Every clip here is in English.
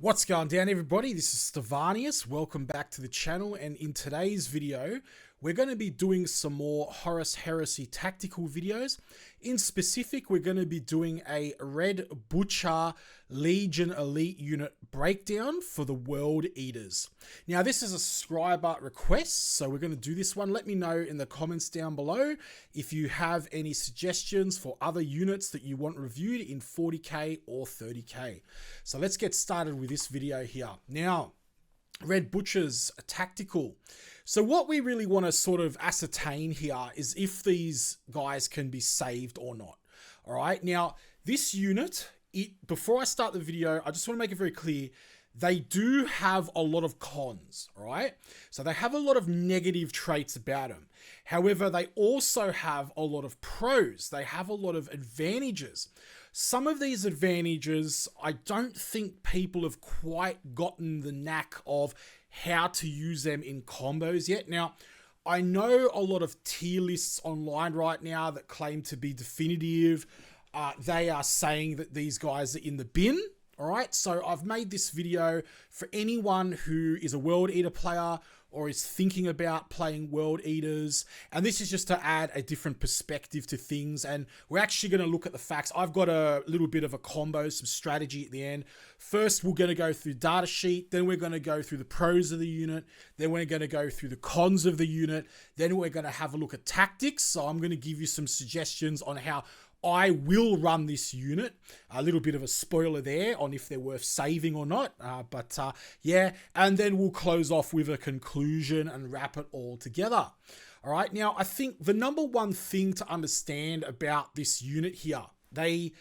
What's going down, everybody? This is Stevanius. Welcome back to the channel, and in today's video we're going to be doing some more Horus Heresy tactical videos. In specific, we're going to be doing a Red Butcher Legion Elite unit breakdown for the World Eaters. Now, this is a subscriber request, so we're going to do this one. Let me know in the comments down below if you have any suggestions for other units that you want reviewed in 40k or 30k. So let's get started with this video here. Now, Red Butchers tactical. So what we really want to sort of ascertain here is if these guys can be saved or not. All right. Now, this unit, before I start the video, I just want to make it very clear. They do have a lot of cons, all right? So they have a lot of negative traits about them. However, they also have a lot of pros. They have a lot of advantages. Some of these advantages, I don't think people have quite gotten the knack of how to use them in combos yet. Now, I know a lot of tier lists online right now that claim to be definitive. They are saying that these guys are in the bin. All right, so I've made this video for anyone who is a World Eater player or is thinking about playing World Eaters. And this is just to add a different perspective to things. And we're actually going to look at the facts. I've got a little bit of a combo, some strategy at the end. First, we're going to go through data sheet. Then we're going to go through the pros of the unit. Then we're going to go through the cons of the unit. Then we're going to have a look at tactics. So I'm going to give you some suggestions on how I will run this unit. A little bit of a spoiler there on if they're worth saving or not. Yeah, and then we'll close off with a conclusion and wrap it all together. All right, now I think the number one thing to understand about this unit here, they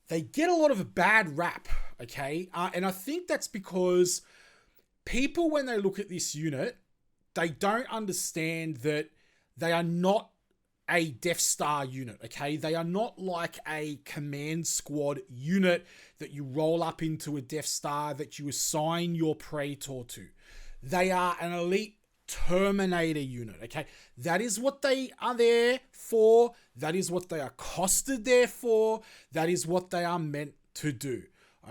get a lot of a bad rap, okay? And I think that's because people, when they look at this unit, they don't understand that they are not a Death Star unit, okay? They are not like a command squad unit that you roll up into a Death Star that you assign your Praetor to. They are an elite Terminator unit, okay? That is what they are there for. That is what they are costed there for. That is what they are meant to do.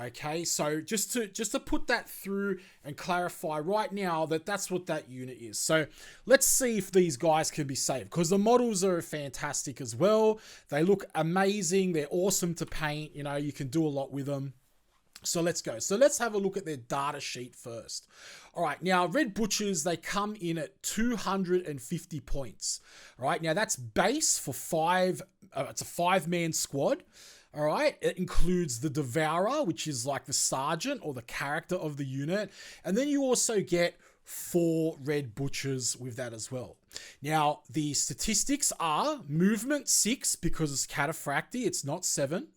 Okay, so just to put that through and clarify right now that that's what that unit is. So let's see if these guys can be saved, because the models are fantastic as well. They look amazing. They're awesome to paint. You know, you can do a lot with them. So let's go. So let's have a look at their data sheet first. All right, now Red Butchers, they come in at 250 points. All right, now that's base for it's a 5-man squad. All right, it includes the Devourer, which is like the sergeant or the character of the unit. And then you also get 4 Red Butchers with that as well. Now, the statistics are movement 6 because it's cataphracty, it's not 7.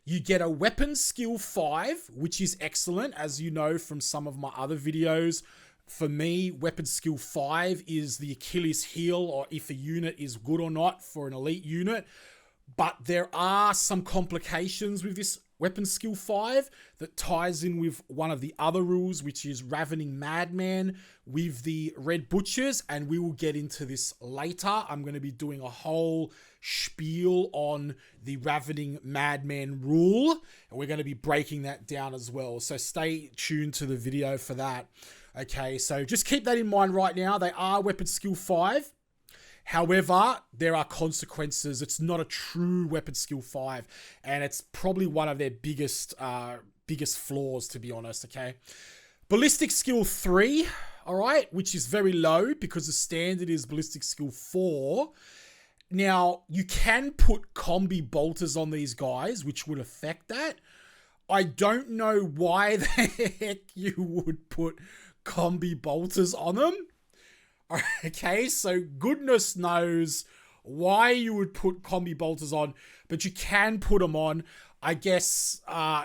You get a weapon skill 5, which is excellent, as you know from some of my other videos. For me, weapon skill 5 is the Achilles heel, or if a unit is good or not for an elite unit. But there are some complications with this weapon skill 5 that ties in with one of the other rules, which is Ravening Madman with the Red Butchers. And we will get into this later. I'm going to be doing a whole spiel on the Ravening Madman rule. And we're going to be breaking that down as well. So stay tuned to the video for that. Okay, so just keep that in mind right now. They are weapon skill 5. However, there are consequences. It's not a true weapon skill 5, and it's probably one of their biggest flaws, to be honest, okay? Ballistic skill 3, all right, which is very low because the standard is ballistic skill 4. Now, you can put combi bolters on these guys, which would affect that. I don't know why the heck you would put combi bolters on them. Okay, so goodness knows why you would put combi bolters on, but you can put them on. I guess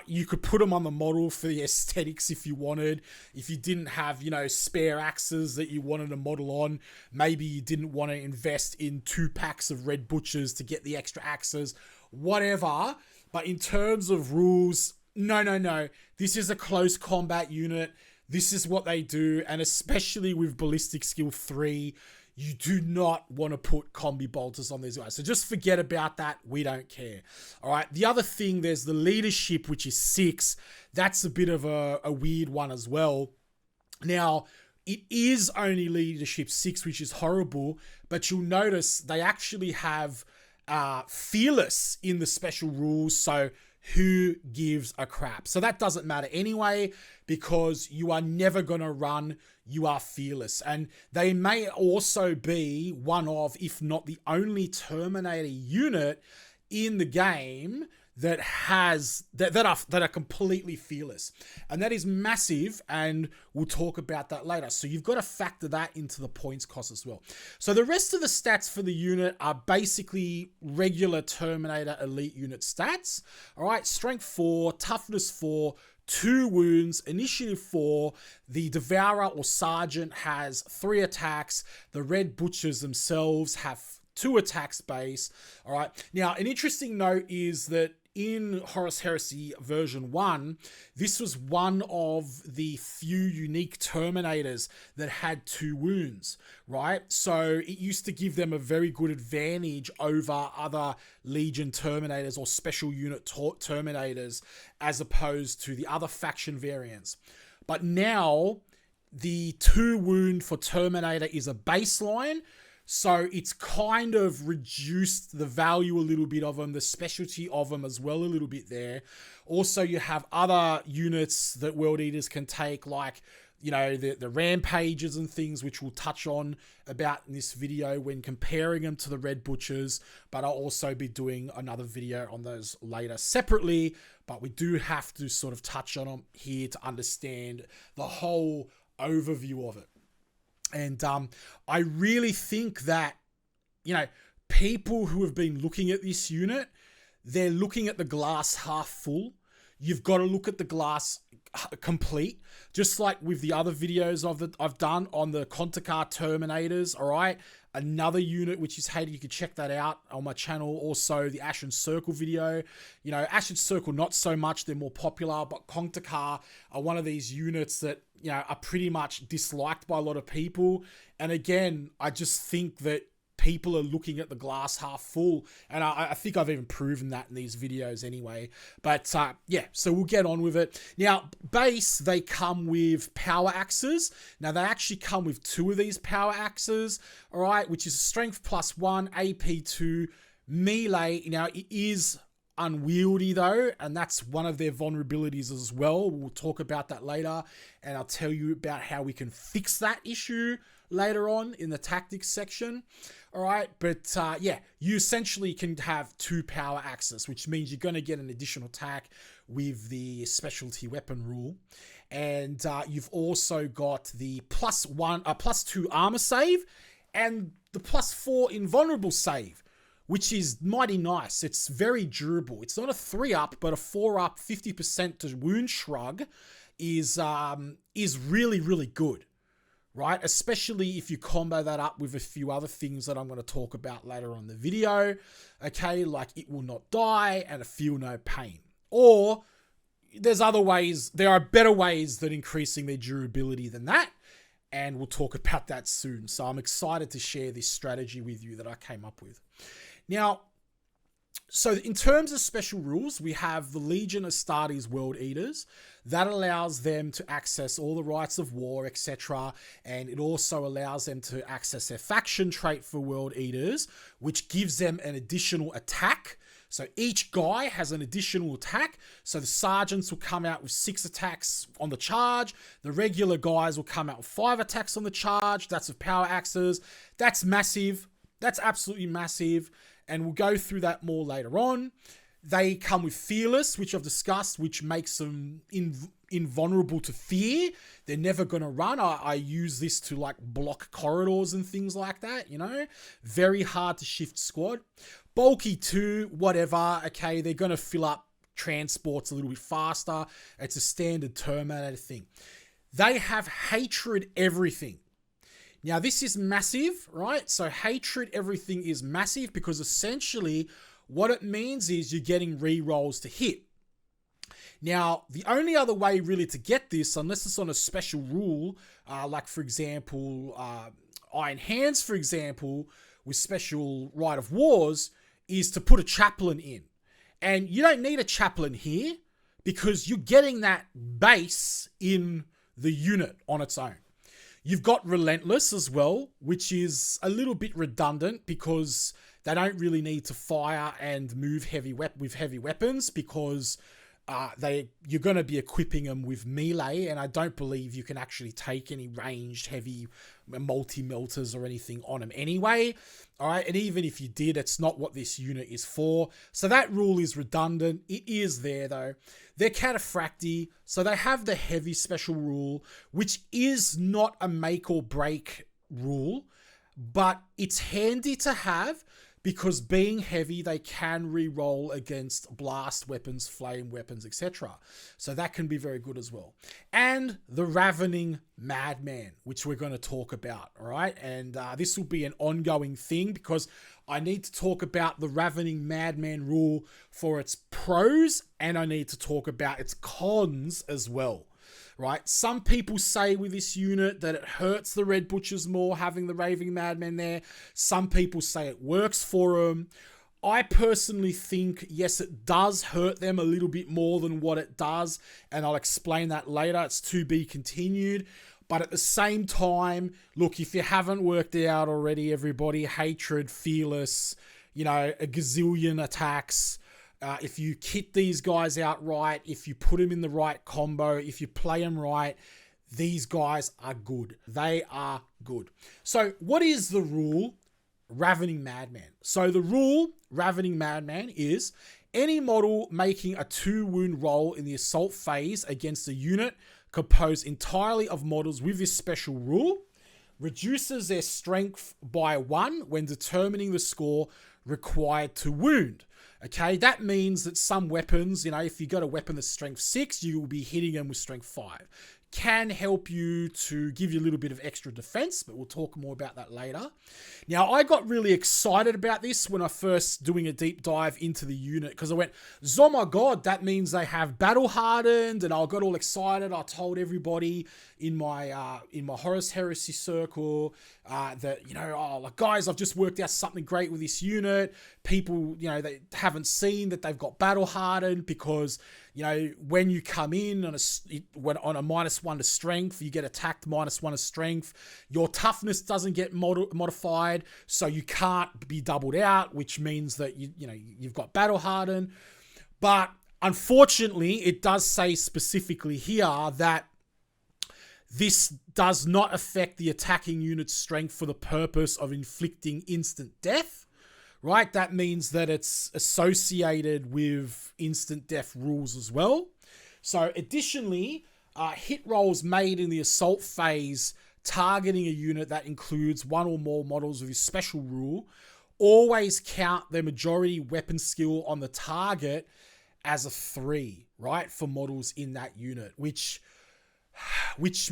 you could put them on the model for the aesthetics if you wanted. If you didn't have, you know, spare axes that you wanted to model on, maybe you didn't want to invest in 2 packs of Red Butchers to get the extra axes, whatever. But in terms of rules, no. This is a close combat unit. This is what they do, and especially with ballistic skill 3, you do not want to put combi bolters on these guys. So just forget about that. We don't care. All right. The other thing, there's the leadership, which is 6. That's a bit of a weird one as well. Now, it is only leadership 6, which is horrible, but you'll notice they actually have fearless in the special rules. So who gives a crap? So that doesn't matter anyway, because you are never going to run. You are fearless. And they may also be one of, if not the only Terminator unit in the game that has that are completely fearless, and that is massive, and we'll talk about that later. So you've got to factor that into the points cost as well. So the rest of the stats for the unit are basically regular Terminator elite unit stats. All right, strength 4, toughness 4, 2 wounds, initiative 4. The Devourer or Sergeant has 3 attacks. The Red Butchers themselves have 2 attacks base. All right. Now, an interesting note is that in Horus Heresy version 1, this was one of the few unique Terminators that had 2 wounds, right? So it used to give them a very good advantage over other Legion Terminators or special unit Terminators, as opposed to the other faction variants. But now the 2 wound for Terminator is a baseline. So it's kind of reduced the value a little bit of them, the specialty of them as well a little bit there. Also, you have other units that World Eaters can take, like, you know, the Rampages and things, which we'll touch on about in this video when comparing them to the Red Butchers. But I'll also be doing another video on those later separately. But we do have to sort of touch on them here to understand the whole overview of it. And I really think that, you know, people who have been looking at this unit, they're looking at the glass half full. You've got to look at the glass complete, just like with the other videos I've done on the Contekar Terminators. All right, another unit which is hated. You can check that out on my channel. Also, the Ashen Circle video. You know, Ashen Circle not so much; they're more popular. But Contekar are one of these units that, you know, are pretty much disliked by a lot of people. And again, I just think that people are looking at the glass half full. And I think I've even proven that in these videos anyway. But yeah, so we'll get on with it. Now, base, they come with power axes. Now, they actually come with 2 of these power axes, all right, which is strength +1, AP 2, melee. Now, it is unwieldy though, and that's one of their vulnerabilities as well. We'll talk about that later, and I'll tell you about how we can fix that issue later on in the tactics section. All right, but yeah, you essentially can have 2 power axes, which means you're going to get an additional attack with the specialty weapon rule. And you've also got the +2 armor save and the +4 invulnerable save, which is mighty nice. It's very durable. It's not a 3-up, but a 4-up 50% to wound shrug is really, really good, right? Especially if you combo that up with a few other things that I'm going to talk about later on in the video, okay? Like it will not die and a feel no pain. Or there's other ways, there are better ways than increasing their durability than that, and we'll talk about that soon. So I'm excited to share this strategy with you that I came up with. Now, so in terms of special rules, we have the Legion Astartes World Eaters. That allows them to access all the rights of war, etc. And it also allows them to access their faction trait for World Eaters, which gives them an additional attack. So each guy has an additional attack. So the sergeants will come out with 6 attacks on the charge. The regular guys will come out with 5 attacks on the charge. That's with power axes. That's massive. That's absolutely massive. And we'll go through that more later on. They come with Fearless, which I've discussed, which makes them invulnerable to fear. They're never going to run. I use this to like block corridors and things like that, you know. Very hard to shift squad. Bulky 2, whatever. Okay, they're going to fill up transports a little bit faster. It's a standard Terminator thing. They have Hatred Everything. Now, this is massive, right? So Hatred Everything is massive because essentially what it means is you're getting re-rolls to hit. Now, the only other way really to get this, unless it's on a special rule, like for example, Iron Hands, for example, with Special Rite of Wars, is to put a chaplain in. And you don't need a chaplain here because you're getting that base in the unit on its own. You've got Relentless as well, which is a little bit redundant because they don't really need to fire and move with heavy weapons because you're going to be equipping them with melee, and I don't believe you can actually take any ranged heavy multi-melters or anything on them anyway. All right, and even if you did, it's not what this unit is for. So that rule is redundant. It is there though. They're cataphracti, so they have the heavy special rule, which is not a make or break rule, but it's handy to have because being heavy, they can re-roll against blast weapons, flame weapons, etc. So that can be very good as well. And the Ravening Madman, which we're going to talk about, all right? And this will be an ongoing thing because I need to talk about the Ravening Madman rule for its pros, and I need to talk about its cons as well. Right? Some people say with this unit that it hurts the Red Butchers more having the Raving Madman there. Some people say it works for them. I personally think, yes, it does hurt them a little bit more than what it does, and I'll explain that later. It's to be continued. But at the same time, look, if you haven't worked it out already, everybody, Hatred, Fearless, a gazillion attacks. If you kit these guys out right, if you put them in the right combo, if you play them right, these guys are good. They are good. So what is the rule Ravening Madman? So the rule Ravening Madman is any model making a 2-wound roll in the assault phase against a unit composed entirely of models with this special rule reduces their strength by 1 when determining the score required to wound. Okay, that means that some weapons, if you got a weapon that's strength 6, you will be hitting them with strength 5. Can help you to give you a little bit of extra defense, but we'll talk more about that later. Now, I got really excited about this when I first doing a deep dive into the unit because I went, oh my God, that means they have battle hardened, and I got all excited. I told everybody in my Horus Heresy circle that, guys, I've just worked out something great with this unit. People, they haven't seen that they've got battle hardened because, when you come in on a -1 to strength, you get attacked -1 to strength. Your toughness doesn't get modified, so you can't be doubled out, which means that you've got battle hardened. But unfortunately, it does say specifically here that this does not affect the attacking unit's strength for the purpose of inflicting instant death. Right, that means that it's associated with instant death rules as well. So additionally, hit rolls made in the assault phase targeting a unit that includes 1 or more models with a special rule always count their majority weapon skill on the target as a 3, right, for models in that unit, which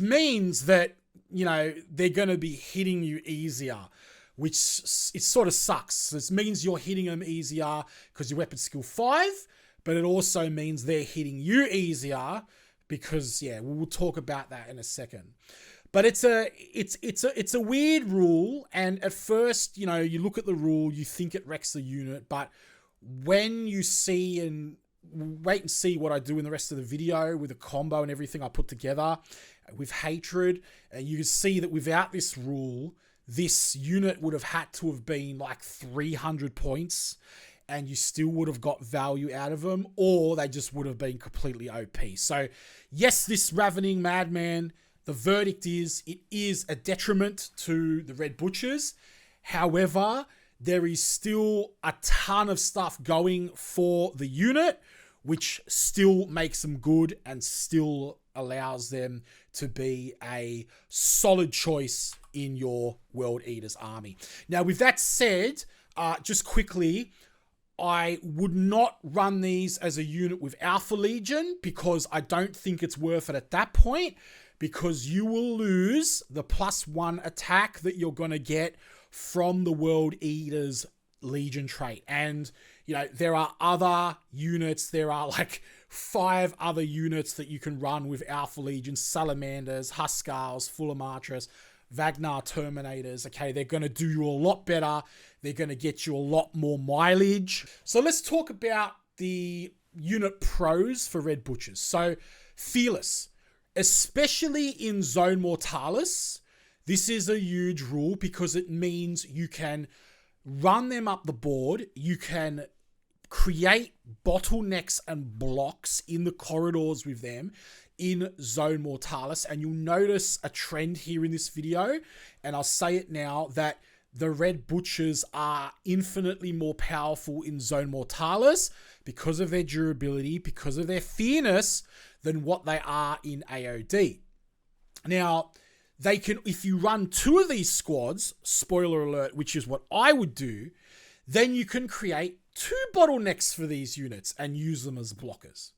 means that, they're going to be hitting you easier, which it sort of sucks. This means you're hitting them easier because your weapon skill 5, but it also means they're hitting you easier because, we'll talk about that in a second. But it's a weird rule, and at first, you look at the rule, you think it wrecks the unit, but when you see and wait and see what I do in the rest of the video with the combo and everything I put together with Hatred, you can see that without this rule, this unit would have had to have been like 300 points and you still would have got value out of them, or they just would have been completely OP. So yes, this Ravening Madman, the verdict is it is a detriment to the Red Butchers. However, there is still a ton of stuff going for the unit, which still makes them good and still allows them to be a solid choice in your World Eaters army. Now, with that said, just quickly, I would not run these as a unit with Alpha Legion because I don't think it's worth it at that point, because you will lose the +1 attack that you're going to get from the World Eaters Legion trait. And, there are other units. There are like 5 other units that you can run with Alpha Legion: Salamanders, Huskars, Fullamatras, Wagner Terminators, okay, they're going to do you a lot better. They're going to get you a lot more mileage. So let's talk about the unit pros for Red Butchers. So Fearless, especially in Zone Mortalis, this is a huge rule because it means you can run them up the board. You can create bottlenecks and blocks in the corridors with them in Zone Mortalis. And you'll notice a trend here in this video, and I'll say it now, that the Red Butchers are infinitely more powerful in Zone Mortalis because of their durability, because of their fearness, than what they are in AOD. Now, they can, if you run 2 of these squads, spoiler alert, which is what I would do, then you can create 2 bottlenecks for these units and use them as blockers.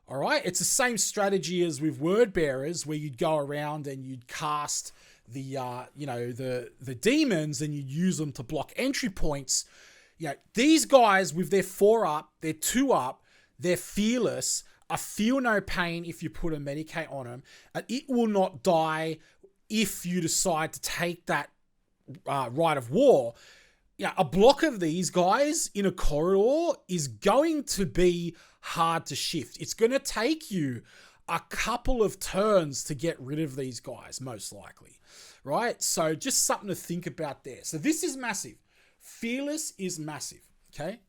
All right, it's the same strategy as with Word Bearers, where you'd go around and you'd cast the the demons and you'd use them to block entry points. These guys with their 4 up, their 2 up, they're fearless. I feel no pain if you put a Medicate on them, and it will not die if you decide to take that Rite of War. A block of these guys in a corridor is going to be hard to shift. It's going to take you a couple of turns to get rid of these guys, most likely, right? So just something to think about there. So this is massive. Fearless is massive, okay?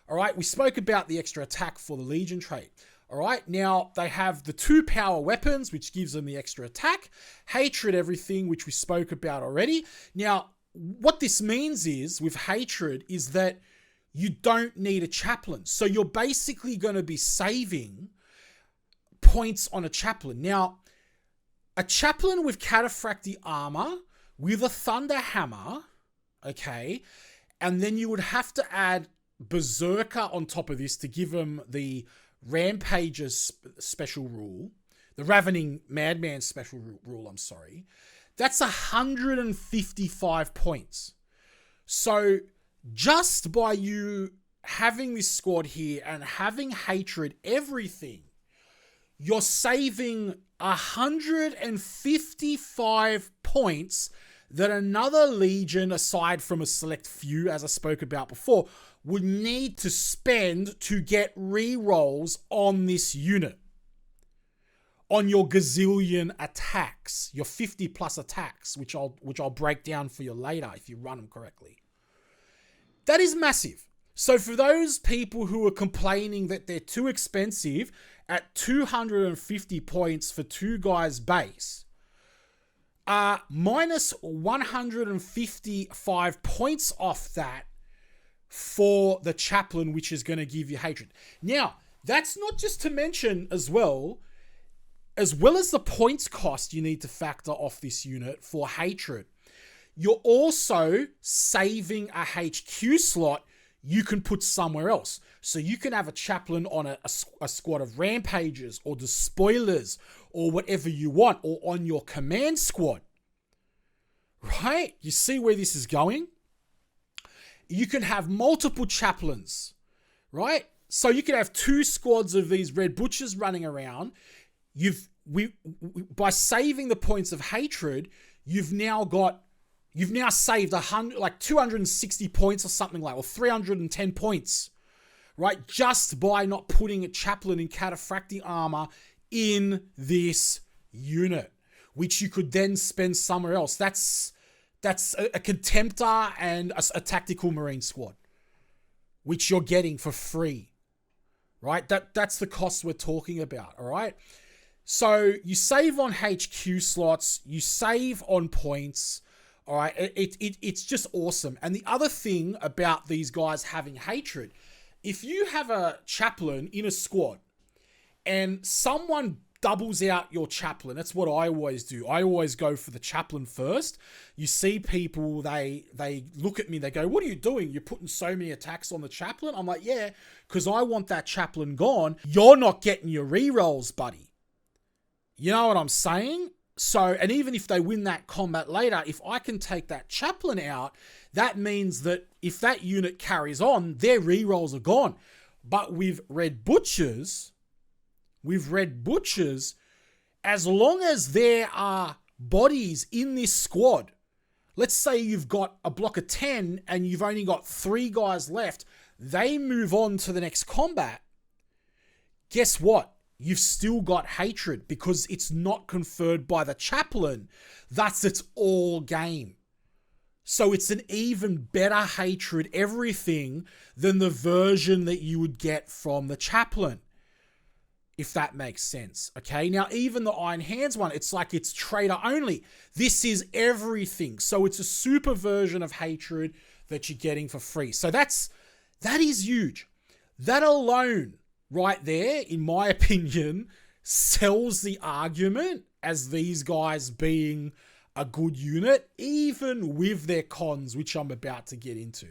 All right, we spoke about the extra attack for the Legion trait. All right, now they have the 2 power weapons, which gives them the extra attack, hatred, everything, which we spoke about already. Now, what this means is, with hatred, is that you don't need a chaplain. So you're basically going to be saving points on a chaplain. Now, a chaplain with cataphractic armor, with a thunder hammer, okay, and then you would have to add Berserker on top of this to give them the Rampager's special rule, the Ravening Madman special rule, I'm sorry. That's 155 points. So just by you having this squad here and having hatred, everything, you're saving 155 points that another Legion, aside from a select few, as I spoke about before, would need to spend to get rerolls on this unit. On your gazillion attacks, your 50 plus attacks, which I'll break down for you later if you run them correctly. That is massive. So for those people who are complaining that they're too expensive at 250 points for 2 guys base, minus 155 points off that for the chaplain, which is going to give you hatred. Now, that's not just to mention as well as the points cost you need to factor off this unit for hatred. You're also saving a HQ slot you can put somewhere else. So you can have a chaplain on a squad of rampagers or despoilers or whatever you want, or on your command squad. Right? You see where this is going? You can have multiple chaplains, right? So you can have 2 squads of these Red Butchers running around. By saving the points of hatred, you've now saved 260 points or something or 310 points, right? Just by not putting a chaplain in cataphractic armor in this unit, which you could then spend somewhere else. That's a Contemptor and a tactical marine squad, which you're getting for free, right? That's the cost we're talking about, all right? So you save on HQ slots, you save on points, all right? It's just awesome. And the other thing about these guys having hatred, if you have a chaplain in a squad and someone doubles out your chaplain, that's what I always do. I always go for the chaplain first. You see people, they look at me, they go, "What are you doing? You're putting so many attacks on the chaplain." I'm like, "Yeah, because I want that chaplain gone. You're not getting your rerolls, buddy." You know what I'm saying? So, and even if they win that combat later, if I can take that chaplain out, that means that if that unit carries on, their rerolls are gone. But with Red Butchers, as long as there are bodies in this squad, let's say you've got a block of 10 and you've only got 3 guys left, they move on to the next combat. Guess what? You've still got hatred because it's not conferred by the chaplain. Thus, it's all game. So it's an even better hatred everything than the version that you would get from the chaplain, if that makes sense. Okay, now even the Iron Hands one, it's like it's traitor only. This is everything. So it's a super version of hatred that you're getting for free. So that is huge. That alone right there, in my opinion, sells the argument as these guys being a good unit, even with their cons, which I'm about to get into.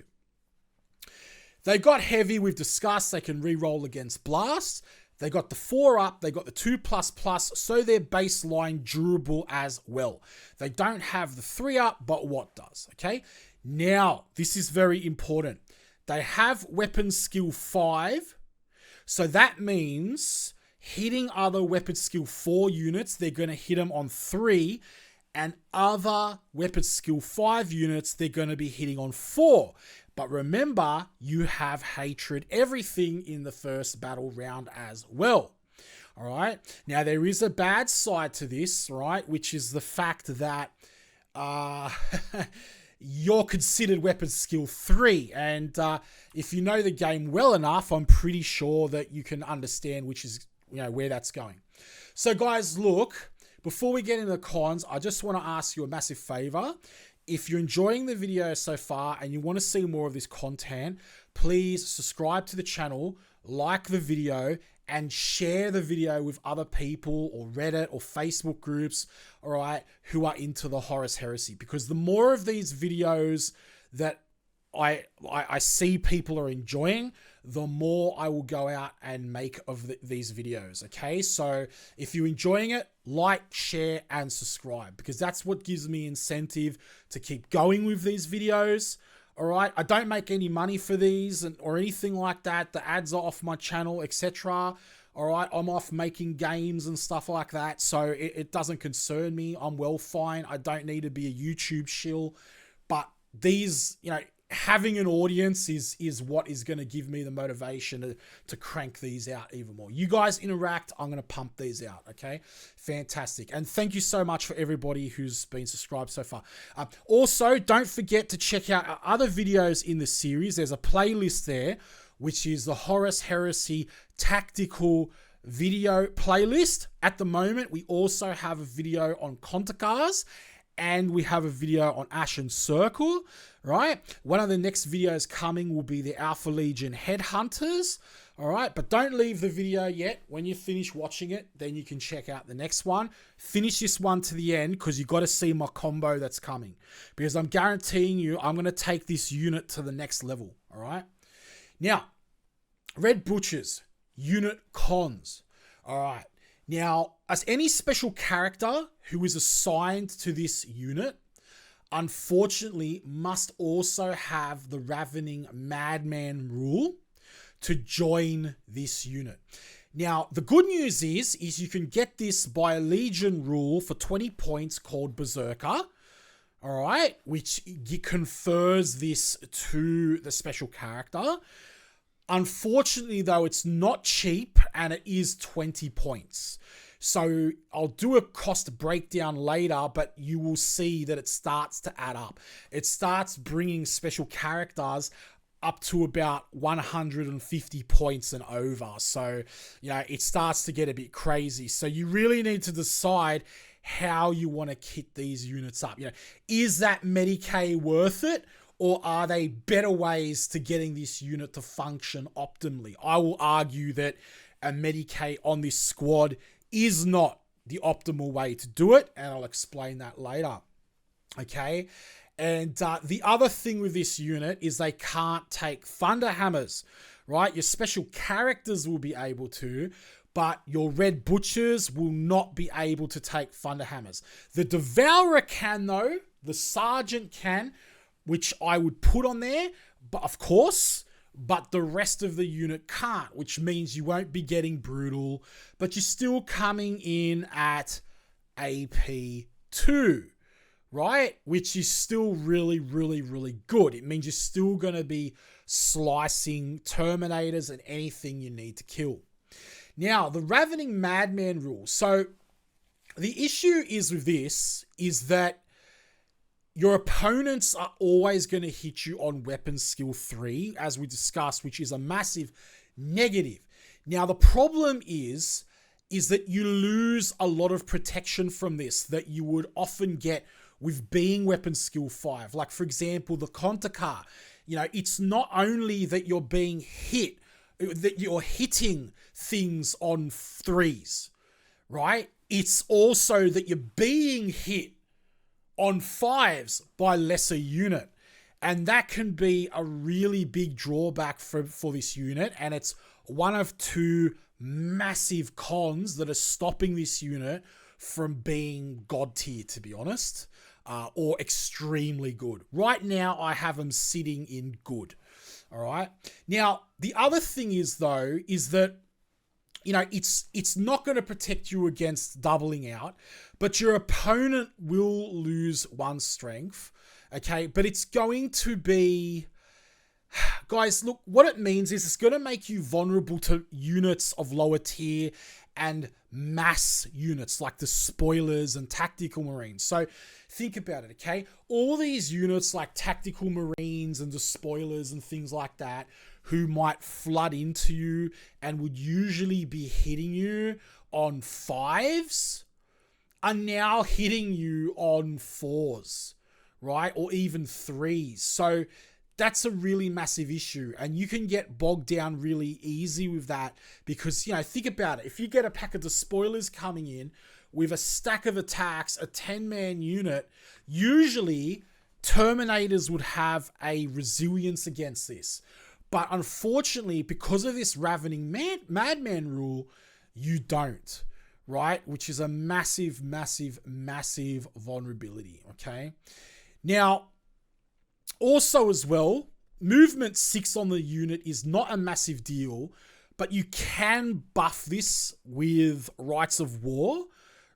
They got heavy, we've discussed, they can re-roll against blasts. They got the 4-up, they got the 2++, so they're baseline durable as well. They don't have the 3-up, but what does, okay? Now, this is very important. They have weapon skill 5, so that means hitting other weapon skill 4 units, they're going to hit them on 3, and other weapon skill 5 units, they're going to be hitting on 4. But remember, you have hatred everything in the first battle round as well. All right. Now, there is a bad side to this, right? Which is the fact that you're considered weapon skill 3. And if you know the game well enough, I'm pretty sure that you can understand which is, where that's going. So guys, look, before we get into the cons, I just want to ask you a massive favor. If you're enjoying the video so far and you want to see more of this content, please subscribe to the channel, like the video, and share the video with other people or Reddit or Facebook groups, all right, who are into the Horus Heresy. Because the more of these videos that I see people are enjoying, the more I will go out and make of these videos, okay? So if you're enjoying it, like, share, and subscribe, because that's what gives me incentive to keep going with these videos, all right? I don't make any money for these or anything like that. The ads are off my channel, etc. All right, I'm off making games and stuff like that, so it doesn't concern me. I'm well fine. I don't need to be a YouTube shill, but these, having an audience is what is going to give me the motivation to crank these out even more. You guys interact, I'm going to pump these out, okay? Fantastic. And thank you so much for everybody who's been subscribed so far. Also, don't forget to check out our other videos in the series. There's a playlist there, which is the Horus Heresy Tactical video playlist. At the moment, we also have a video on Contekars, and we have a video on Ashen Circle, right? One of the next videos coming will be the Alpha Legion Headhunters, all right? But don't leave the video yet. When you finish watching it, then you can check out the next one. Finish this one to the end because you've got to see my combo that's coming. Because I'm guaranteeing you, I'm going to take this unit to the next level, all right? Now, Red Butchers, unit cons, all right? Now, as any special character who is assigned to this unit, unfortunately, must also have the Ravening Madman rule to join this unit. Now, the good news is you can get this by a Legion rule for 20 points called Berserker, all right, which confers this to the special character. Unfortunately, though, it's not cheap and it is 20 points. So I'll do a cost breakdown later, but you will see that it starts to add up. It starts bringing special characters up to about 150 points and over. So, it starts to get a bit crazy. So you really need to decide how you want to kit these units up. Is that Medicae worth it? Or are they better ways to getting this unit to function optimally? I will argue that a Medicae on this squad is not the optimal way to do it, and I'll explain that later. Okay? And the other thing with this unit is they can't take Thunder Hammers, right? Your special characters will be able to, but your Red Butchers will not be able to take Thunder Hammers. The Devourer can, though. The Sergeant can, which I would put on there, but of course, but the rest of the unit can't, which means you won't be getting Brutal, but you're still coming in at AP 2, right? Which is still really, really, really good. It means you're still going to be slicing Terminators and anything you need to kill. Now, the Ravening Madman rule. So, the issue is with this is that your opponents are always going to hit you on weapon skill 3, as we discussed, which is a massive negative. Now, the problem is that you lose a lot of protection from this that you would often get with being weapon skill 5. Like, for example, the Contekar. You know, it's not only that you're being hit, that you're hitting things on 3s, right? It's also that you're being hit on 5s by lesser unit. And that can be a really big drawback for this unit. And it's one of 2 massive cons that are stopping this unit from being god tier, to be honest, or extremely good. Right now, I have them sitting in good. All right. Now, the other thing is, though, is that, you know, it's not going to protect you against doubling out, but your opponent will lose 1 strength. Okay. But it's going to be, guys, look, what it means is it's going to make you vulnerable to units of lower tier and mass units like the spoilers and tactical marines. So think about it, okay? All these units like tactical marines and the spoilers and things like that who might flood into you and would usually be hitting you on 5s are now hitting you on 4s, right? Or even 3s. So that's a really massive issue, and you can get bogged down really easy with that because, you know, think about it. If you get a pack of the spoilers coming in with a stack of attacks, a 10-man unit, usually Terminators would have a resilience against this. But unfortunately, because of this Ravening Madman rule, you don't, right? Which is a massive, massive, massive vulnerability, okay? Now, also as well, movement 6 on the unit is not a massive deal, but you can buff this with Rites of War,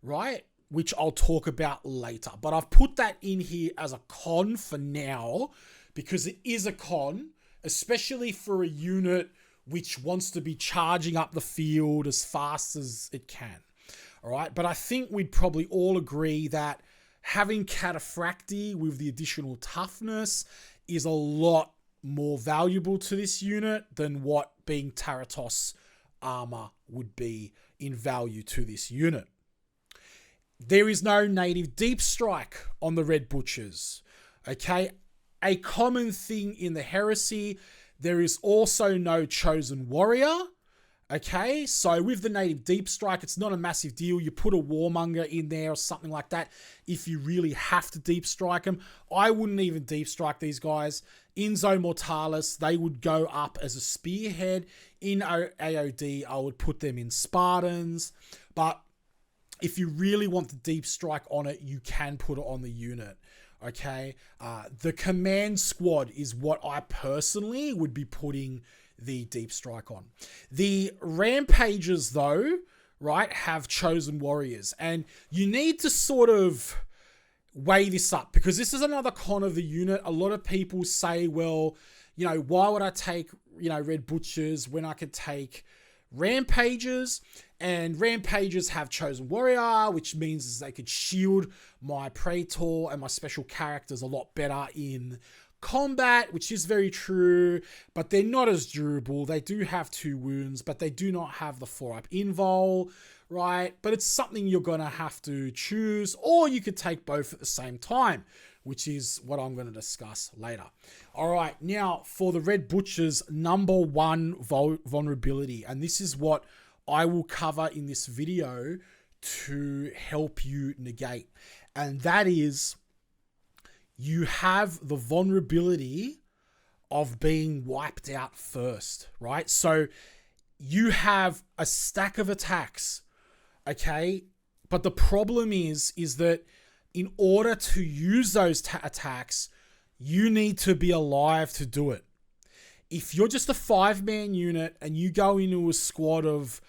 right? Which I'll talk about later. But I've put that in here as a con for now because it is a con, especially for a unit which wants to be charging up the field as fast as it can. All right. But I think we'd probably all agree that having Cataphracti with the additional toughness is a lot more valuable to this unit than what being Taratos armor would be in value to this unit. There is no native deep strike on the Red Butchers. Okay. A common thing in the Heresy, there is also no Chosen Warrior. Okay, so with the native deep strike, it's not a massive deal. You put a warmonger in there or something like that if you really have to deep strike them. I wouldn't even deep strike these guys. In Zone Mortalis, they would go up as a spearhead. In AOD, I would put them in Spartans. But if you really want the deep strike on it, you can put it on the unit. Okay, the command squad is what I personally would be putting the deep strike on. The rampages, though, right, have Chosen Warriors, and you need to sort of weigh this up because this is another con of the unit. A lot of people say, well, you know, why would I take, you know, Red Butchers when I could take rampages? And rampages have Chosen Warrior, which means they could shield my Praetor and my special characters a lot better in combat, which is very true, but they're not as durable. They do have 2 wounds, but they do not have the 4-up invul, right? But it's something you're going to have to choose, or you could take both at the same time, which is what I'm going to discuss later. All right, now for the Red Butchers, number 1 vulnerability, and this is what I will cover in this video to help you negate, and that is you have the vulnerability of being wiped out first, right? So you have a stack of attacks, okay? But the problem is that in order to use those attacks, you need to be alive to do it. If you're just a 5-man unit and you go into a squad of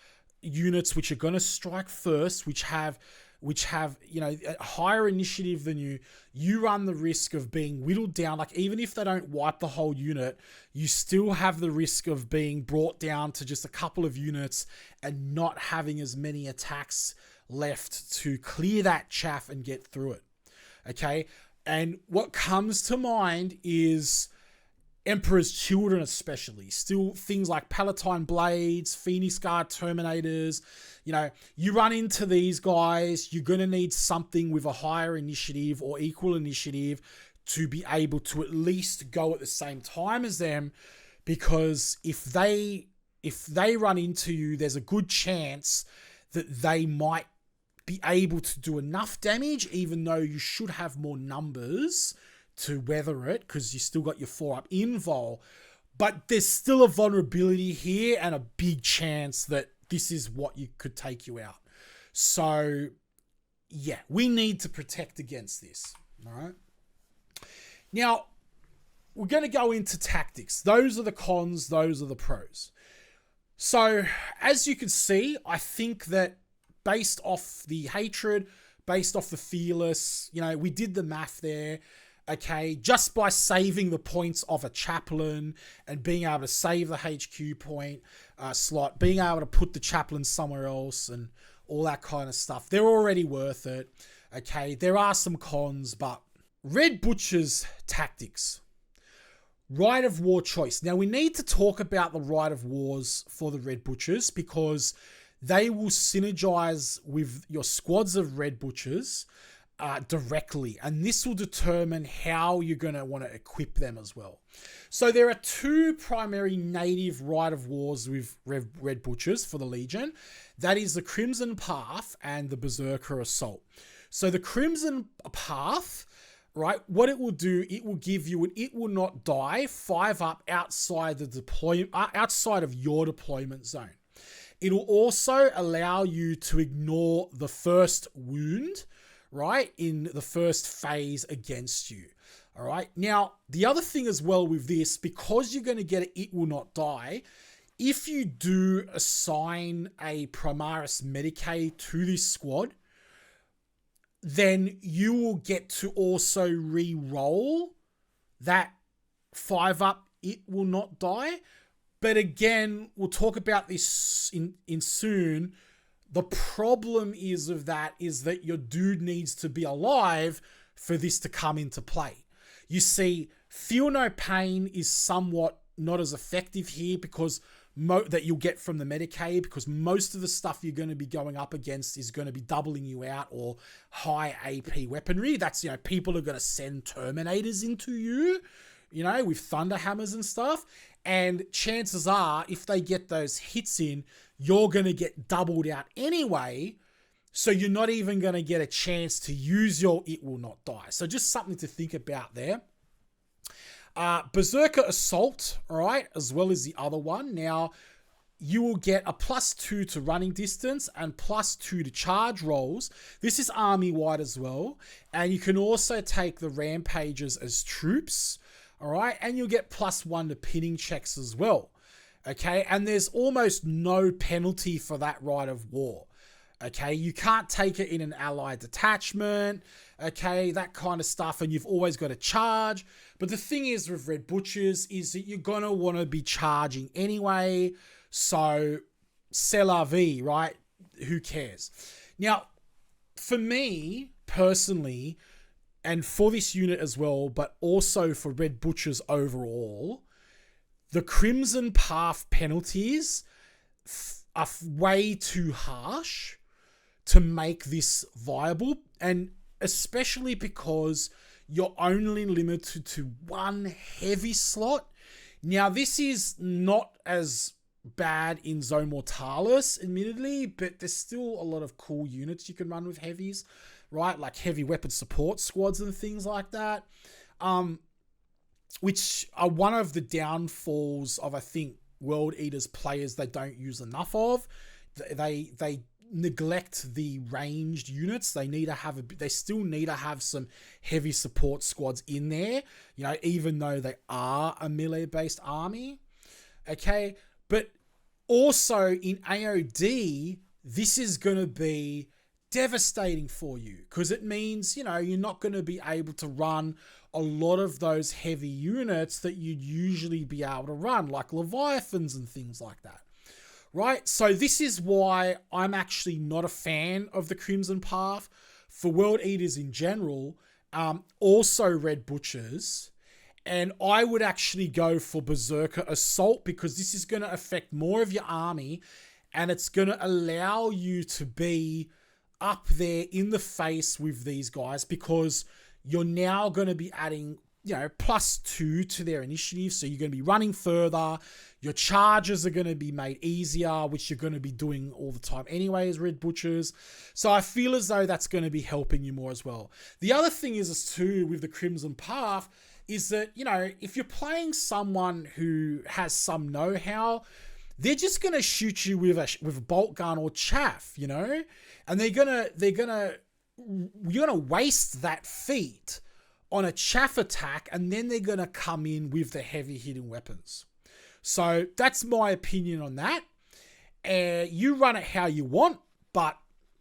units which are going to strike first, which have which have, you know, a higher initiative than you, you run the risk of being whittled down. Like, even if they don't wipe the whole unit, you still have the risk of being brought down to just a couple of units and not having as many attacks left to clear that chaff and get through it. Okay. And what comes to mind is Emperor's Children, especially. Still things like Palatine Blades, Phoenix Guard Terminators. You know, you run into these guys, you're going to need something with a higher initiative or equal initiative to be able to at least go at the same time as them, because if they run into you, there's a good chance that they might be able to do enough damage, even though you should have more numbers to weather it, because you still got your 4-up invul. But there's still a vulnerability here and a big chance that this is what you could take you out. So yeah, we need to protect against this. All right. Now we're going to go into tactics. Those are the cons. Those are the pros. So as you can see, I think that based off the hatred, based off the fearless, you know, we did the math there. Okay, just by saving the points of a chaplain and being able to save the HQ point slot, being able to put the chaplain somewhere else and all that kind of stuff, they're already worth it. Okay, there are some cons, but Red Butcher's tactics. Rite of War choice. Now, we need to talk about the Rite of Wars for the Red Butchers, because they will synergize with your squads of Red Butchers directly, and this will determine how you're going to want to equip them as well. So there are two primary native Rite of Wars with Red Butchers for the Legion. That is the Crimson Path and the Berserker Assault. So the Crimson Path, right, what it will do, it will give you an It Will Not Die 5-up outside the deployment, outside of your deployment zone. It'll also allow you to ignore the first wound, right, in the first phase against you. All right. Now, the other thing as well with this, because you're going to get It Will Not Die, if you do assign a Primaris Medicae to this squad, then you will get to also re-roll that 5-up It Will Not Die. But again, we'll talk about this in soon. The problem is that your dude needs to be alive for this to come into play. You see, Feel No Pain is somewhat not as effective here because that you'll get from the Medicae, because most of the stuff you're going to be going up against is going to be doubling you out or high AP weaponry. That's, you know, people are going to send Terminators into you, you know, with Thunder Hammers and stuff. And chances are, if they get those hits in, you're going to get doubled out anyway. So you're not even going to get a chance to use your It Will Not Die. So just something to think about there. Berserker Assault, all right, as well as the other one. Now, you will get a +2 to running distance and +2 to charge rolls. This is army-wide as well. And you can also take the Rampagers as troops, all right? And you'll get +1 to pinning checks as well, okay? And there's almost no penalty for that Rite of War, okay? You can't take it in an allied detachment, okay? That kind of stuff, and you've always got to charge. But the thing is with Red Butchers is that you're going to want to be charging anyway, so c'est la vie, right? Who cares? Now, for me, personally, and for this unit as well, but also for Red Butchers overall, the Crimson Path penalties are way too harsh to make this viable, and especially because you're only limited to one heavy slot. Now, this is not as bad in Zone Mortalis, admittedly, but there's still a lot of cool units you can run with heavies, right? Like heavy weapon support squads and things like that, which are one of the downfalls of, I think, World Eaters players they don't use enough of. They neglect the ranged units. They still need to have some heavy support squads in there, you know, even though they are a melee based army. Okay. But also in AOD, this is going to be devastating for you, because it means, you know, you're not going to be able to run a lot of those heavy units that you'd usually be able to run, like Leviathans and things like that, right? So this is why I'm actually not a fan of the Crimson Path for World Eaters in general, also Red Butchers, and I would actually go for Berserker Assault, because this is going to affect more of your army, and it's going to allow you to be up there in the face with these guys, because you're now going to be adding, you know, +2 to their initiative. So you're going to be running further. Your charges are going to be made easier, which you're going to be doing all the time anyway as Red Butchers. So I feel as though that's going to be helping you more as well. The other thing is too, with the Crimson Path, is that, you know, if you're playing someone who has some know-how, they're just going to shoot you with a bolt gun or chaff, you know, and you're going to waste that feat on a chaff attack, and then they're going to come in with the heavy hitting weapons. So that's my opinion on that. You run it how you want, but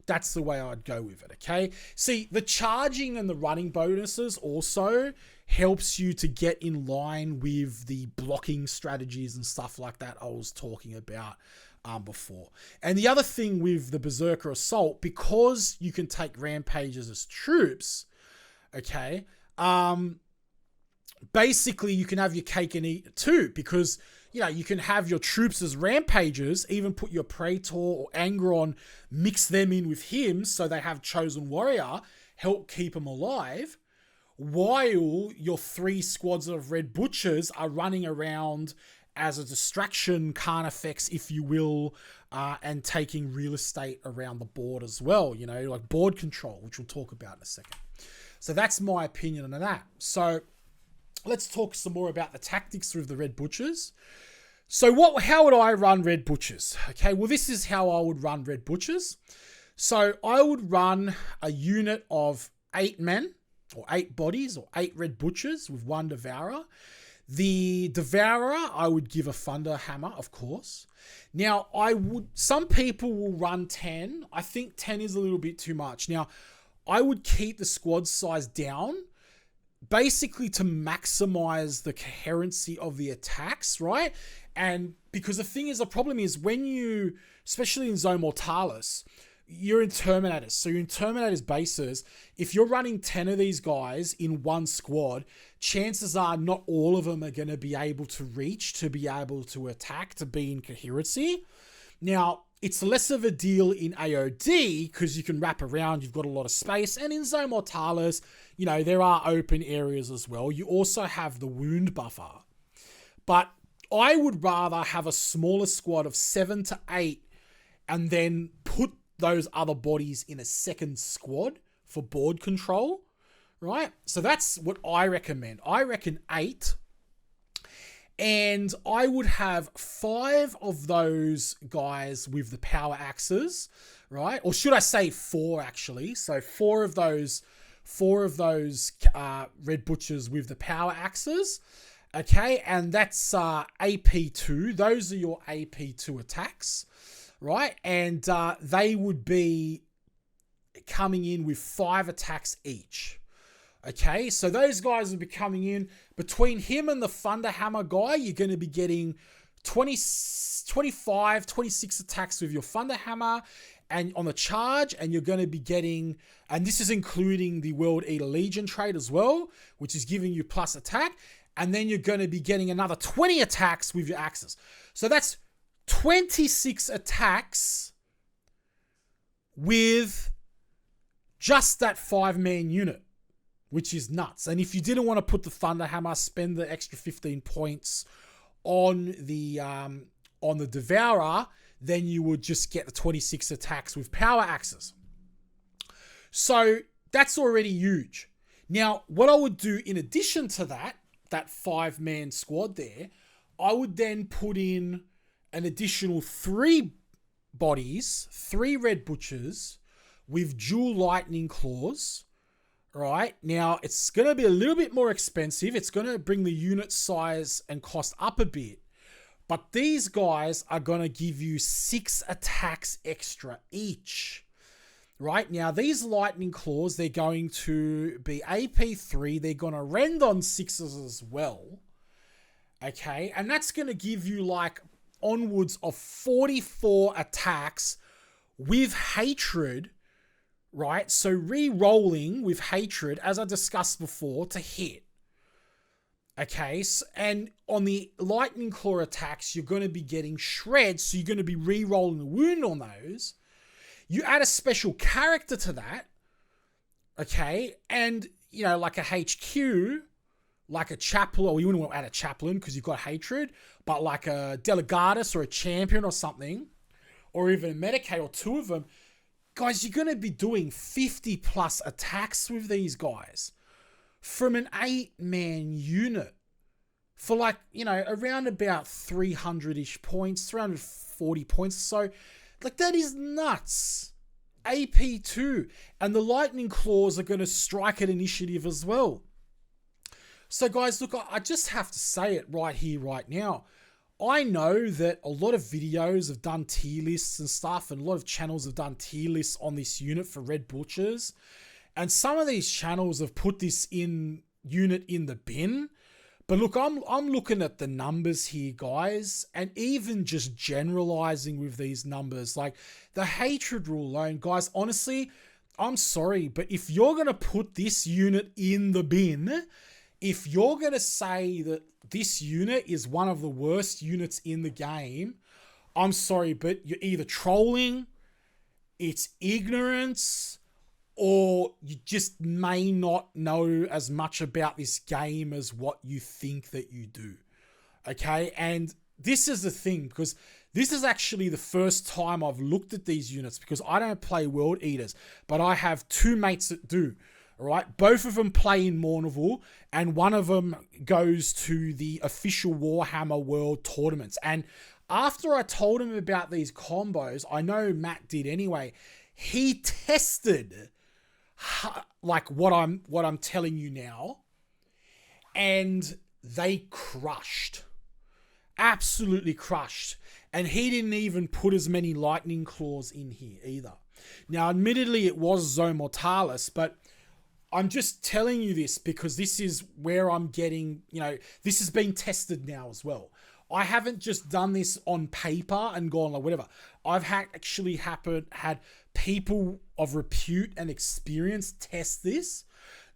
that's the way I'd go with it, okay? See, the charging and the running bonuses also helps you to get in line with the blocking strategies and stuff like that I was talking about before. And the other thing with the Berserker Assault, because you can take rampages as troops, okay, basically you can have your cake and eat it too, because, you know, you can have your troops as rampages, even put your Praetor or Angron, mix them in with him so they have Chosen Warrior, help keep them alive, while your 3 squads of Red Butchers are running around as a distraction, Carnifex, if you will, and taking real estate around the board as well, you know, like board control, which we'll talk about in a second. So that's my opinion on that. So let's talk some more about the tactics with the Red Butchers. So how would I run Red Butchers? Okay, well, this is how I would run Red Butchers. So I would run a unit of 8 men, or 8 bodies, or 8 Red Butchers with 1 Devourer. The Devourer, I would give a Thunder Hammer, of course. Now, some people will run 10. I think 10 is a little bit too much. Now, I would keep the squad size down, basically to maximize the coherency of the attacks, right? And because the problem is when you, especially in Zone Mortalis, you're in Terminators. So you're in Terminators bases. If you're running 10 of these guys in one squad, chances are not all of them are going to be able to reach, to be able to attack, to be in coherency. Now, it's less of a deal in AOD because you can wrap around, you've got a lot of space. And in Zone Mortalis, you know, there are open areas as well. You also have the wound buffer. But I would rather have a smaller squad of 7 to 8 and then put those other bodies in a second squad for board control, right? So that's what I recommend. I reckon 8. And I would have 5 of those guys with the power axes, right? Or should I say 4 actually? So 4 of those Red Butchers with the power axes. Okay, and that's AP2. Those are your AP2 attacks, right? And they would be coming in with 5 attacks each. Okay, so those guys will be coming in. Between him and the Thunder Hammer guy, you're going to be getting 25, 26 attacks with your Thunder Hammer and on the charge, and you're going to be getting, and this is including the World Eater Legion trait as well, which is giving you plus attack, and then you're going to be getting another 20 attacks with your axes. So that's 26 attacks with just that 5-man unit, which is nuts. And if you didn't want to put the Thunder Hammer, spend the extra 15 points on the Devourer, then you would just get the 26 attacks with power axes. So that's already huge. Now, what I would do in addition to that 5-man squad there, I would then put in an additional 3 bodies, 3 Red Butchers with dual lightning claws. Right, now it's going to be a little bit more expensive. It's going to bring the unit size and cost up a bit. But these guys are going to give you 6 attacks extra each. Right now, these lightning claws, they're going to be AP3. They're going to rend on 6s as well. Okay, and that's going to give you like onwards of 44 attacks with hatred, right? So re-rolling with hatred, as I discussed before, to hit. Okay, and on the lightning claw attacks, you're going to be getting shreds, so you're going to be re-rolling the wound on those. You add a special character to that, okay, and, you know, like a HQ, like a chaplain, or you wouldn't want to add a chaplain because you've got hatred, but like a delegatus or a champion or something, or even a Medicaid or two of them, guys, you're going to be doing 50 plus attacks with these guys from an 8-man unit for like, you know, around about 300-ish points, 340 points. So, like, that is nuts. AP2. And the lightning claws are going to strike at initiative as well. So, guys, look, I just have to say it right here, right now. I know that a lot of videos have done tier lists and stuff, and a lot of channels have done tier lists on this unit for Red Butchers. And some of these channels have put this unit in the bin. But look, I'm looking at the numbers here, guys, and even just generalizing with these numbers, like the hatred rule alone, guys, honestly, I'm sorry, but if you're going to put this unit in the bin, if you're going to say that this unit is one of the worst units in the game, I'm sorry, but you're either trolling, it's ignorance, or you just may not know as much about this game as what you think that you do. Okay? And this is the thing, because this is actually the first time I've looked at these units, because I don't play World Eaters, but I have two mates that do. All right? Both of them play in Mournival, and one of them goes to the official Warhammer World tournaments. And after I told him about these combos, I know Matt did anyway, he tested like what I'm telling you now, and they crushed, absolutely crushed. And he didn't even put as many lightning claws in here either. Now, admittedly, it was Zone Mortalis, but I'm just telling you this because this is where I'm getting, you know, this is being tested now as well. I haven't just done this on paper and gone like whatever. I've actually had people of repute and experience test this.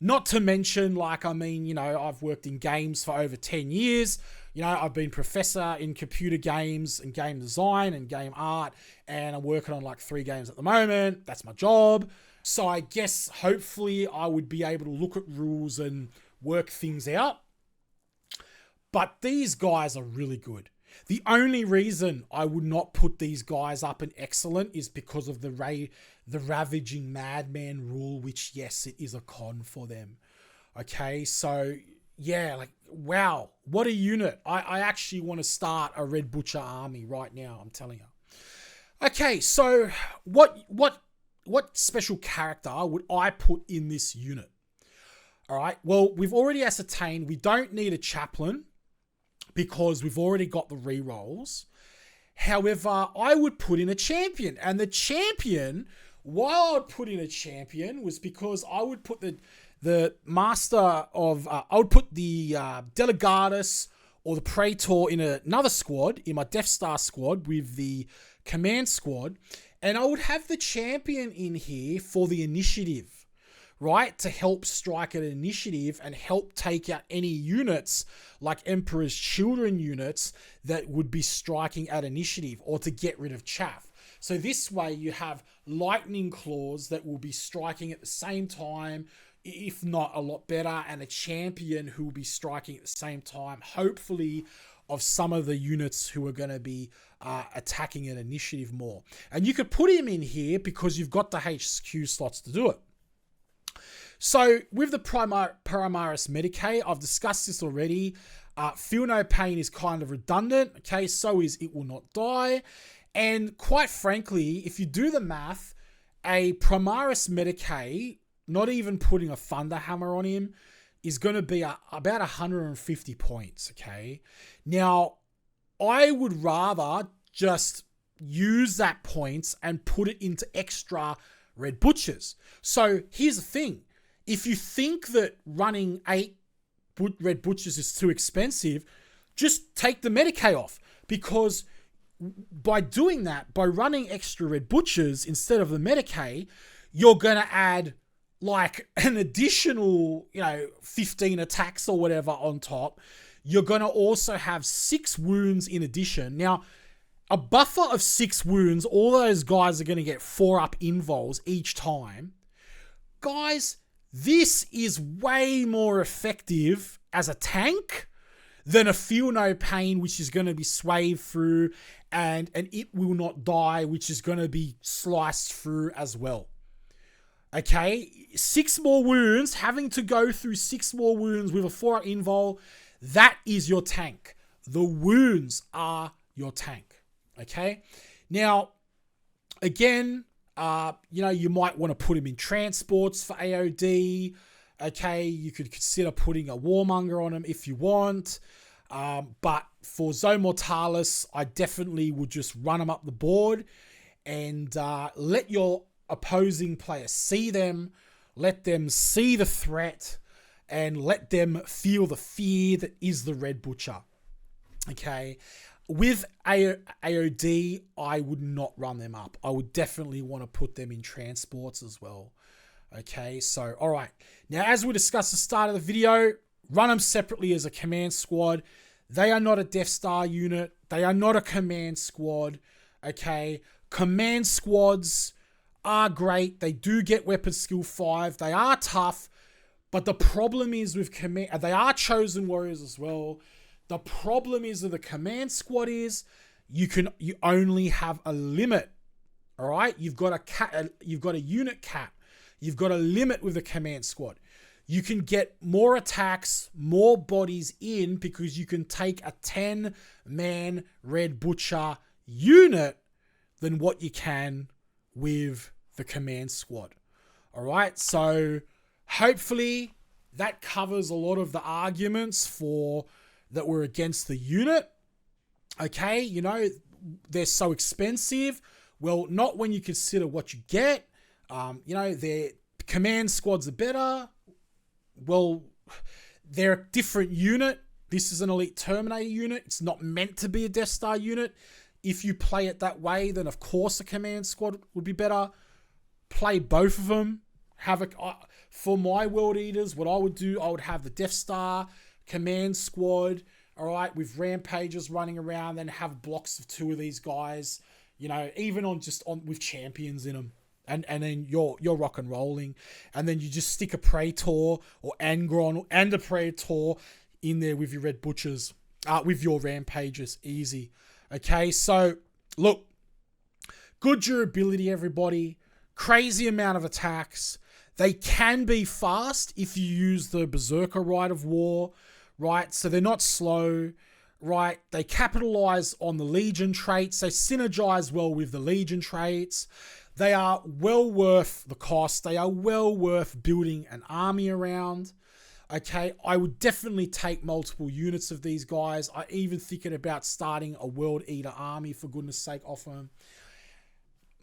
Not to mention, like, I mean, you know, I've worked in games for over 10 years. You know, I've been professor in computer games and game design and game art, and I'm working on like 3 games at the moment. That's my job. So I guess hopefully I would be able to look at rules and work things out. But these guys are really good. The only reason I would not put these guys up in excellent is because of the Ravaging Madman rule, which, yes, it is a con for them. Okay, so, yeah, like, wow, what a unit. I actually want to start a Red Butcher army right now, I'm telling you. Okay, so what special character would I put in this unit? All right, well, we've already ascertained we don't need a chaplain, because we've already got the rerolls. However, I would put in a champion. And the champion, why I would put in a champion was because I would put the master of... I would put the Delegatus or the Praetor in another squad, in my Death Star squad with the command squad. And I would have the champion in here for the initiative, right? To help strike at initiative and help take out any units like Emperor's Children units that would be striking at initiative, or to get rid of chaff. So this way you have lightning claws that will be striking at the same time, if not a lot better, and a champion who will be striking at the same time, hopefully of some of the units who are going to be attacking at initiative more. And you could put him in here because you've got the HQ slots to do it. So with the Primaris Medicaid, I've discussed this already. Feel No Pain is kind of redundant. Okay, so is It Will Not Die. And quite frankly, if you do the math, a Primaris Medicaid, not even putting a Thunderhammer on him, is going to be about 150 points, okay? Now, I would rather just use that points and put it into extra red butchers. So here's the thing. If you think that running 8 red butchers is too expensive, just take the Medicae off. Because by doing that, by running extra red butchers instead of the Medicae, you're going to add like an additional, 15 attacks or whatever on top. You're going to also have 6 wounds in addition. Now, a buffer of 6 wounds, all those guys are going to get 4 up invols each time. Guys, this is way more effective as a tank than a Feel No Pain, which is going to be swayed through, and It Will Not Die, which is going to be sliced through as well. Okay, 6 more wounds, having to go through 6 more wounds with a 4 invul, that is your tank. The wounds are your tank. Okay, now, again, you might want to put him in transports for AOD. Okay, you could consider putting a Warmonger on him if you want. But for Zone Mortalis, I definitely would just run them up the board and let your opposing player see them, let them see the threat, and let them feel the fear that is the Red Butcher. Okay, with AOD, I would not run them up. I would definitely want to put them in transports as well. Okay, so, all right. Now, as we discussed at the start of the video, run them separately as a command squad. They are not a Death Star unit. They are not a command squad. Okay, command squads are great. They do get weapon skill 5. They are tough, but the problem is with command, they are chosen warriors as well. The problem is with the command squad is you only have a limit. All right, you've got a unit cap. You've got a limit with the command squad. You can get more attacks, more bodies in because you can take a 10-man Red Butcher unit than what you can with the command squad. All right, so hopefully that covers a lot of the arguments for that were against the unit. Okay, they're so expensive. Well, not when you consider what you get. Their command squads are better. Well, they're a different unit. This is an elite Terminator unit. It's not meant to be a Death Star unit. If you play it that way, then of course a command squad would be better. Play both of them. For my World Eaters, what I would do, I would have the Death Star command squad, all right, with Rampagers running around, then have blocks of 2 of these guys, even with champions in them. And then you're rock and rolling. And then you just stick a Praetor or Angron and a Praetor in there with your Red Butchers, with your Rampagers. Easy. Okay, so look, good durability, everybody. Crazy amount of attacks. They can be fast if you use the Berserker Rite of War, right? So they're not slow, right? They capitalize on the Legion traits. They synergize well with the Legion traits. They are well worth the cost. They are well worth building an army around. Okay, I would definitely take multiple units of these guys. I even thinking about starting a World Eater army, for goodness sake, off them.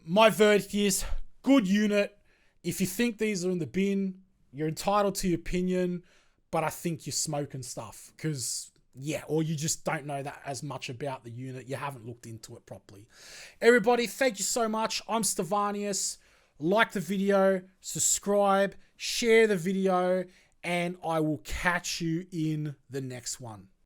My verdict is, good unit. If you think these are in the bin, you're entitled to your opinion, but I think you're smoking stuff because, or you just don't know that as much about the unit. You haven't looked into it properly. Everybody, thank you so much. I'm Stevanius. Like the video, subscribe, share the video, and I will catch you in the next one.